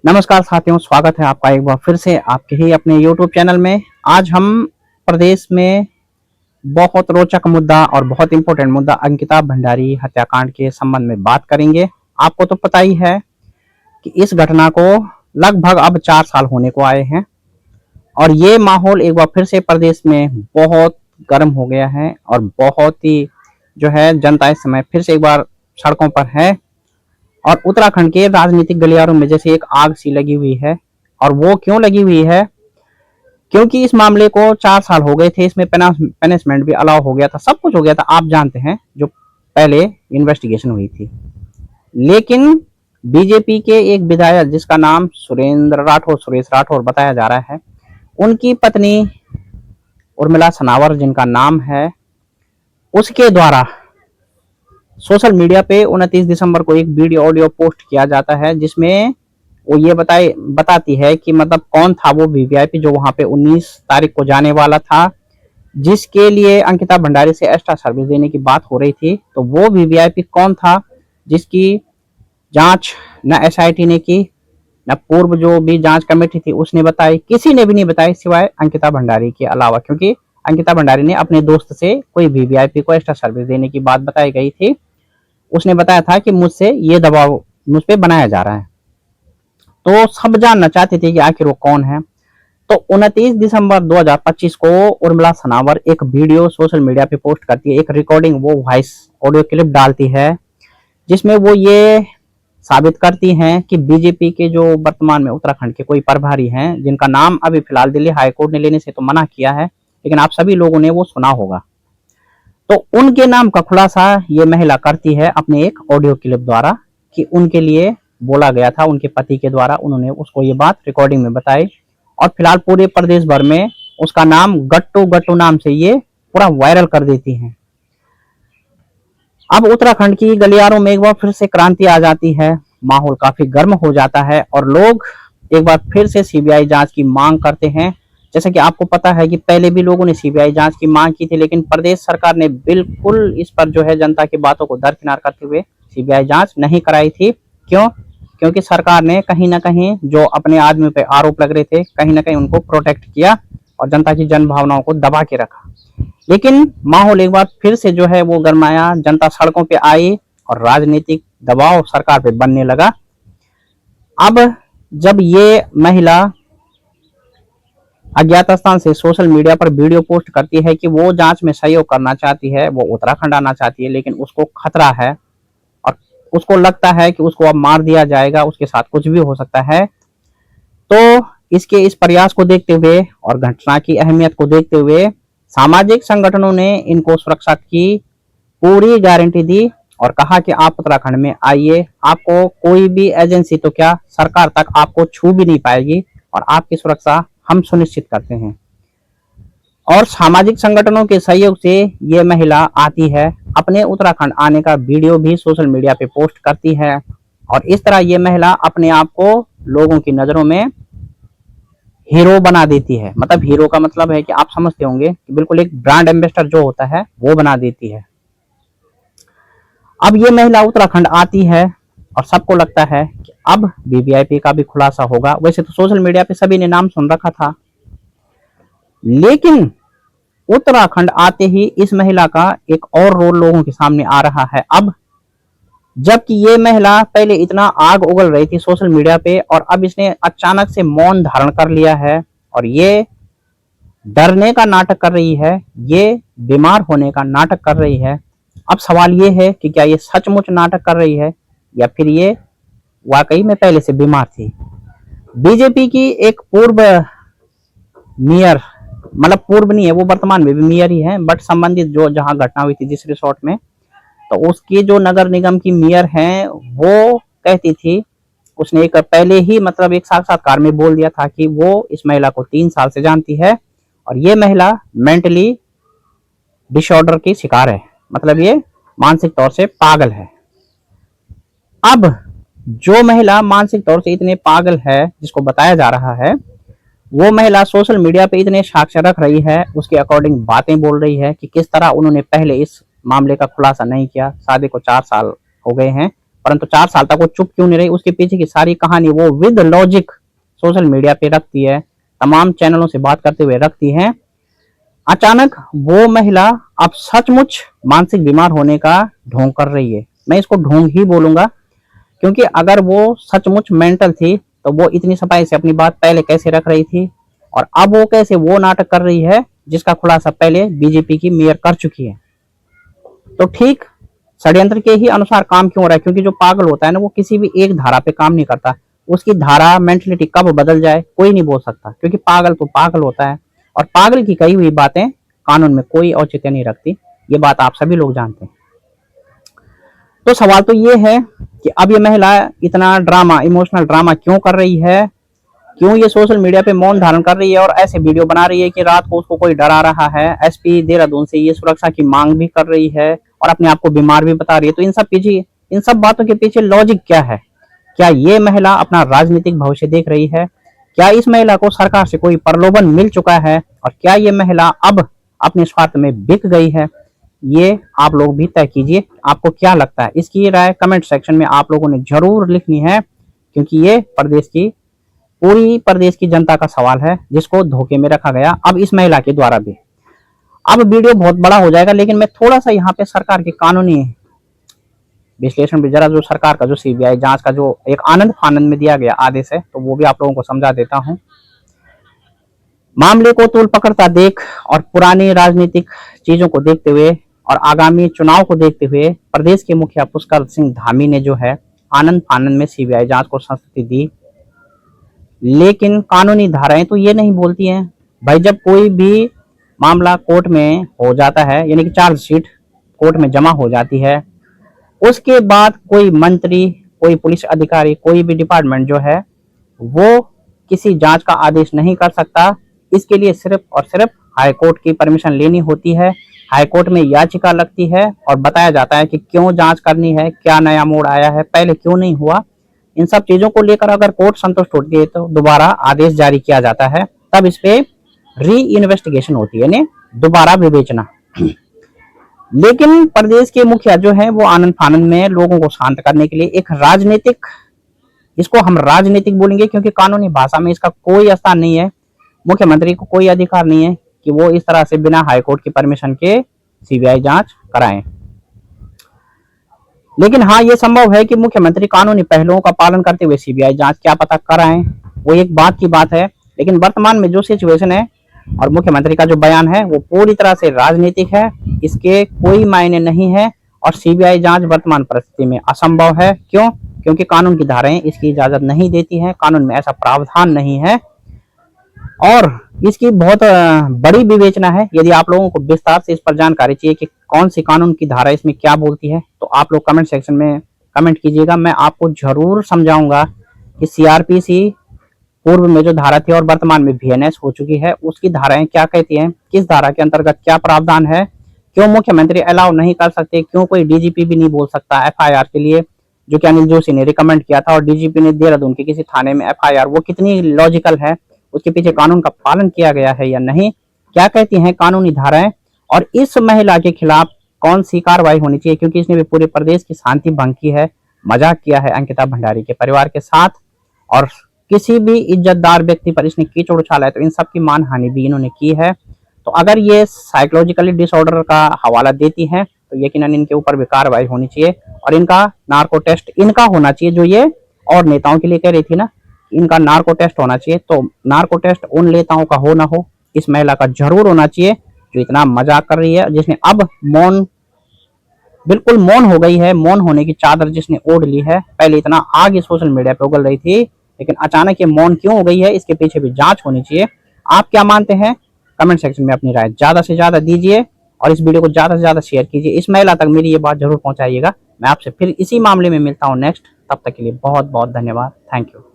नमस्कार साथियों, स्वागत है आपका एक बार फिर से आपके ही अपने YouTube चैनल में। आज हम प्रदेश में बहुत रोचक मुद्दा और बहुत इंपॉर्टेंट मुद्दा अंकिता भंडारी हत्याकांड के संबंध में बात करेंगे। आपको तो पता ही है कि इस घटना को लगभग अब 4 साल होने को आए हैं और ये माहौल एक बार फिर से प्रदेश में बहुत गर्म हो गया है और बहुत ही जो है जनता इस समय फिर से एक बार सड़कों पर है और उत्तराखंड के राजनीतिक गलियारों में जैसे एक आग सी लगी हुई है। और वो क्यों लगी हुई है? क्योंकि इस मामले को 4 साल हो गए थे, इसमें पनिशमेंट भी अलाउ हो गया था, सब कुछ हो गया था, आप जानते हैं जो पहले इन्वेस्टिगेशन हुई थी। लेकिन बीजेपी के एक विधायक जिसका नाम सुरेश राठौर बताया जा रहा है, उनकी पत्नी उर्मिला सनावर जिनका नाम है, उसके द्वारा सोशल मीडिया पे 29 दिसंबर को एक वीडियो ऑडियो पोस्ट किया जाता है जिसमें वो ये बताती है कि मतलब कौन था वो वीवीआईपी जो वहां पे 19 तारीख को जाने वाला था, जिसके लिए अंकिता भंडारी से एक्स्ट्रा सर्विस देने की बात हो रही थी। तो वो वीवीआईपी कौन था जिसकी जांच न एसआईटी ने की, न पूर्व जो भी जांच कमेटी थी उसने बताई, किसी ने भी नहीं बताई सिवाय अंकिता भंडारी के अलावा। क्योंकि अंकिता भंडारी ने अपने दोस्त से कोई वीवीआईपी को एक्स्ट्रा सर्विस देने की बात बताई गई थी। उसने बताया था कि मुझसे ये दबाव मुझ पे बनाया जा रहा है। तो सब जानना चाहते थे कि आखिर वो कौन है। तो 29 दिसंबर 2025 को उर्मिला सनावर एक वीडियो सोशल मीडिया पे पोस्ट करती है, एक रिकॉर्डिंग, वो वॉइस ऑडियो क्लिप डालती है जिसमें वो ये साबित करती हैं कि बीजेपी के जो वर्तमान में उत्तराखंड के कोई प्रभारी हैं, जिनका नाम अभी फिलहाल दिल्ली हाईकोर्ट ने लेने से तो मना किया है, लेकिन आप सभी लोगों ने वो सुना होगा। तो उनके नाम का खुलासा ये महिला करती है अपने एक ऑडियो क्लिप द्वारा कि उनके लिए बोला गया था, उनके पति के द्वारा उन्होंने उसको ये बात रिकॉर्डिंग में बताई। और फिलहाल पूरे प्रदेश भर में उसका नाम गट्टू गट्टू नाम से ये पूरा वायरल कर देती हैं। अब उत्तराखंड की गलियारों में एक बार फिर से क्रांति आ जाती है, माहौल काफी गर्म हो जाता है और लोग एक बार फिर से सीबीआई जांच की मांग करते हैं। जैसा कि आपको पता है कि पहले भी लोगों ने सीबीआई जांच की मांग की थी, लेकिन प्रदेश सरकार ने बिल्कुल इस पर जो है जनता की बातों को दरकिनार करते हुए सीबीआई जांच नहीं कराई थी। क्यों? क्योंकि सरकार ने कहीं ना कहीं जो अपने आदमी पे आरोप लग रहे थे, कहीं ना कहीं उनको प्रोटेक्ट किया और जनता की जन भावनाओं को दबा के रखा। लेकिन माहौल एक बार फिर से जो है वो गरमाया, जनता सड़कों पे आई और राजनीतिक दबाव सरकार पे बनने लगा। अब जब ये महिला अज्ञात स्थान से सोशल मीडिया पर वीडियो पोस्ट करती है कि वो जांच में सहयोग करना चाहती है, वो उत्तराखंड आना चाहती है, लेकिन उसको खतरा है और उसको लगता है कि उसको अब मार दिया जाएगा, उसके साथ कुछ भी हो सकता है। तो इसके इस प्रयास को देखते हुए और घटना की अहमियत को देखते हुए सामाजिक संगठनों ने इनको सुरक्षा की पूरी गारंटी दी और कहा कि आप उत्तराखंड में आइए, आपको कोई भी एजेंसी तो क्या सरकार तक आपको छू भी नहीं पाएगी और आपकी सुरक्षा हम सुनिश्चित करते हैं। और सामाजिक संगठनों के सहयोग से ये महिला आती है, अपने उत्तराखंड आने का वीडियो भी सोशल मीडिया पे पोस्ट करती है और इस तरह ये महिला अपने आप को लोगों की नजरों में हीरो बना देती है। मतलब हीरो का मतलब है कि आप समझते होंगे कि बिल्कुल एक ब्रांड एम्बेसडर जो होता है वो बना देती है। अब ये महिला उत्तराखंड आती है और सबको लगता है कि अब वीवीआईपी का भी खुलासा होगा। वैसे तो सोशल मीडिया पे सभी ने नाम सुन रखा था, लेकिन उत्तराखंड आते ही इस महिला का एक और रोल लोगों के सामने आ रहा है। अब जबकि ये महिला पहले इतना आग उगल रही थी सोशल मीडिया पे और अब इसने अचानक से मौन धारण कर लिया है और ये डरने का नाटक कर रही है, ये बीमार होने का नाटक कर रही है। अब सवाल ये है कि क्या ये सचमुच नाटक कर रही है या फिर ये वाकई में पहले से बीमार थी। बीजेपी की एक पूर्व मेयर, मतलब पूर्व नहीं है, वो वर्तमान में भी मेयर ही है, बट संबंधित जो जहां घटना हुई थी जिस रिसोर्ट में, तो उसकी जो नगर निगम की मेयर हैं वो कहती थी, उसने एक पहले ही मतलब एक साक्षात्कार में बोल दिया था कि वो इस महिला को 3 साल से जानती है और ये महिला मेंटली डिसऑर्डर की शिकार है, मतलब ये मानसिक तौर से पागल है। अब जो महिला मानसिक तौर से इतने पागल है जिसको बताया जा रहा है, वो महिला सोशल मीडिया पे इतने साक्ष्य रख रही है, उसके अकॉर्डिंग बातें बोल रही है कि किस तरह उन्होंने पहले इस मामले का खुलासा नहीं किया। शादी को 4 साल हो गए हैं, परंतु 4 साल तक वो चुप क्यों नहीं रही, उसके पीछे की सारी कहानी वो विद लॉजिक सोशल मीडिया पे रखती है, तमाम चैनलों से बात करते हुए रखती है। अचानक वो महिला अब सचमुच मानसिक बीमार होने का ढोंग कर रही है। मैं इसको ढोंग ही बोलूंगा, क्योंकि अगर वो सचमुच मेंटल थी तो वो इतनी सफाई से अपनी बात पहले कैसे रख रही थी, और अब वो कैसे वो नाटक कर रही है जिसका खुलासा पहले बीजेपी की मेयर कर चुकी है। तो ठीक षड्यंत्र के ही अनुसार काम क्यों हो रहा है, क्योंकि जो पागल होता है ना वो किसी भी एक धारा पे काम नहीं करता, उसकी धारा मेंटलिटी कब बदल जाए कोई नहीं बोल सकता, क्योंकि पागल तो पागल होता है, और पागल की कही हुई बातें कानून में कोई औचित्य नहीं रखती, ये बात आप सभी लोग जानते हैं। तो सवाल तो ये है कि अब ये महिला इतना ड्रामा, इमोशनल ड्रामा क्यों कर रही है, क्यों ये सोशल मीडिया पे मौन धारण कर रही है और ऐसे वीडियो बना रही है कि रात को उसको कोई डरा रहा है। एसपी देहरादून से ये सुरक्षा की मांग भी कर रही है और अपने आप को बीमार भी बता रही है। तो इन सब बातों के पीछे लॉजिक क्या है? क्या ये महिला अपना राजनीतिक भविष्य देख रही है? क्या इस महिला को सरकार से कोई प्रलोभन मिल चुका है, और क्या ये महिला अब अपने स्वार्थ में बिक गई है? ये आप लोग भी तय कीजिए, आपको क्या लगता है? इसकी राय कमेंट सेक्शन में आप लोगों ने जरूर लिखनी है, क्योंकि ये पूरी प्रदेश की जनता का सवाल है जिसको धोखे में रखा गया अब इस महिला के द्वारा भी। अब वीडियो बहुत बड़ा हो जाएगा, लेकिन मैं थोड़ा सा यहाँ पे सरकार की कानूनी विश्लेषण भी जरा, जो सरकार का जो सीबीआई जांच का जो एक आनंद फानंद में दिया गया आदेश है, तो वो भी आप लोगों को समझा देता हूँ। मामले को तूल पकड़ता देख और पुरानी राजनीतिक चीजों को देखते हुए और आगामी चुनाव को देखते हुए प्रदेश के मुखिया पुष्कर सिंह धामी ने जो है आनंद फानंद में सीबीआई जांच को संस्तुति दी। लेकिन कानूनी धाराएं तो ये नहीं बोलती हैं भाई, जब कोई भी मामला कोर्ट में हो जाता है, यानी कि चार्जशीट कोर्ट में जमा हो जाती है, उसके बाद कोई मंत्री, कोई पुलिस अधिकारी, कोई भी डिपार्टमेंट जो है वो किसी जांच का आदेश नहीं कर सकता। इसके लिए सिर्फ और सिर्फ हाई कोर्ट की परमिशन लेनी होती है। हाई कोर्ट में याचिका लगती है और बताया जाता है कि क्यों जांच करनी है, क्या नया मोड़ आया है, पहले क्यों नहीं हुआ। इन सब चीजों को लेकर अगर कोर्ट संतुष्ट होती है तो दोबारा आदेश जारी किया जाता है, तब इस पे री इन्वेस्टिगेशन होती है, यानी दोबारा विवेचना। लेकिन प्रदेश के मुखिया जो है वो आनंद फानंद में लोगों को शांत करने के लिए एक राजनीतिक, इसको हम राजनीतिक बोलेंगे क्योंकि कानूनी भाषा में इसका कोई स्थान नहीं है। मुख्यमंत्री को कोई अधिकार नहीं है कि वो इस तरह से बिना हाईकोर्ट की परमिशन के सीबीआई जांच कराएं। लेकिन हाँ, ये संभव है कि मुख्यमंत्री कानूनी पहलुओं का पालन करते हुए सीबीआई जांच क्या पता कराएं, वो एक बात की बात है। लेकिन वर्तमान में जो सिचुएशन है और मुख्यमंत्री का जो बयान है वो पूरी तरह से राजनीतिक है, इसके कोई मायने नहीं है, और सीबीआई जांच वर्तमान परिस्थिति में असंभव है। क्यों? क्योंकि कानून की धाराएं इसकी इजाजत नहीं देती है, कानून में ऐसा प्रावधान नहीं है, और इसकी बहुत बड़ी विवेचना है। यदि आप लोगों को विस्तार से इस पर जानकारी चाहिए कि कौन सी कानून की धारा इसमें क्या बोलती है, तो आप लोग कमेंट सेक्शन में कमेंट कीजिएगा, मैं आपको जरूर समझाऊंगा कि सीआरपीसी पूर्व में जो धारा थी और वर्तमान में वीएनएस हो चुकी है, उसकी धाराएं क्या कहती हैं, किस धारा के अंतर्गत क्या प्रावधान है, क्यों मुख्यमंत्री अलाउ नहीं कर सकते, क्यों कोई डीजीपी भी नहीं बोल सकता एफआईआर के लिए, जो कि अनिल जोशी ने रिकमेंड किया था, और डीजीपी ने देहरादून के किसी थाने में एफआईआर, वो कितनी लॉजिकल है, उसके पीछे कानून का पालन किया गया है या नहीं, क्या कहती हैं कानूनी धाराएं, और इस महिला के खिलाफ कौन सी कार्रवाई होनी चाहिए, क्योंकि इसने भी पूरे प्रदेश की शांति भंग की है, मजाक किया है अंकिता भंडारी के परिवार के साथ, और किसी भी इज्जतदार व्यक्ति पर इसने कीचड़ उछाला है, तो इन सब की मानहानि भी इन्होंने की है। तो अगर ये साइकोलॉजिकली डिसऑर्डर का हवाला देती हैं तो यकीनन इनके ऊपर भी कार्रवाई होनी चाहिए, और इनका नार्को टेस्ट इनका होना चाहिए, जो ये और नेताओं के लिए कह रही थी ना, इनका नार्को टेस्ट होना चाहिए। तो नार्को टेस्ट उन नेताओं का हो ना हो, इस महिला का जरूर होना चाहिए जो इतना मजाक कर रही है, जिसने अब मौन, बिल्कुल मौन हो गई है, मौन होने की चादर जिसने ओढ़ ली है। पहले इतना आग सोशल मीडिया पे उगल रही थी, लेकिन अचानक ये मौन क्यों हो गई है, इसके पीछे भी जांच होनी चाहिए। आप क्या मानते हैं? कमेंट सेक्शन में अपनी राय ज्यादा से ज्यादा दीजिए, और इस वीडियो को ज्यादा से ज्यादा शेयर कीजिए, इस महिला तक मेरी ये बात जरूर पहुंचाइएगा। मैं आपसे फिर इसी मामले में मिलता हूं नेक्स्ट, तब तक के लिए बहुत बहुत धन्यवाद। Thank you.